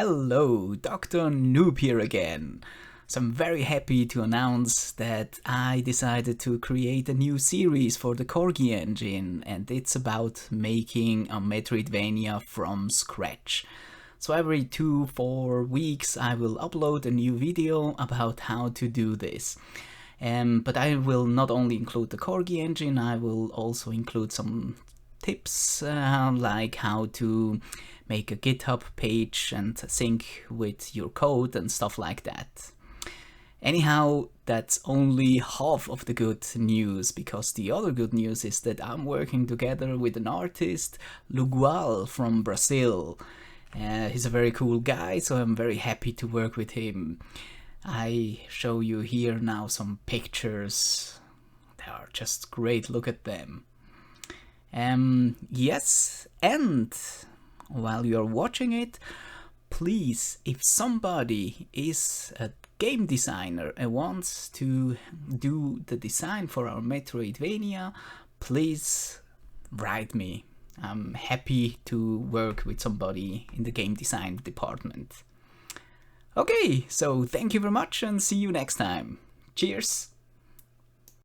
Hello, Dr. Noob here again. So I'm very happy to announce that I decided to create a new series for the Corgi engine, and it's about making a Metroidvania from scratch. So every 2-4 weeks I will upload a new video about how to do this. But I will not only include the Corgi engine, I will also include some tips like how to make a GitHub page and sync with your code and stuff like that. Anyhow, that's only half of the good news, because the other good news is that I'm working together with an artist, Lugual from Brazil. He's a very cool guy, so I'm very happy to work with him. I show you here now some pictures. They are just great, look at them. Yes, and while you're watching it, please, if somebody is a game designer and wants to do the design for our Metroidvania, please write me. I'm happy to work with somebody in the game design department. Okay, so thank you very much and see you next time. Cheers!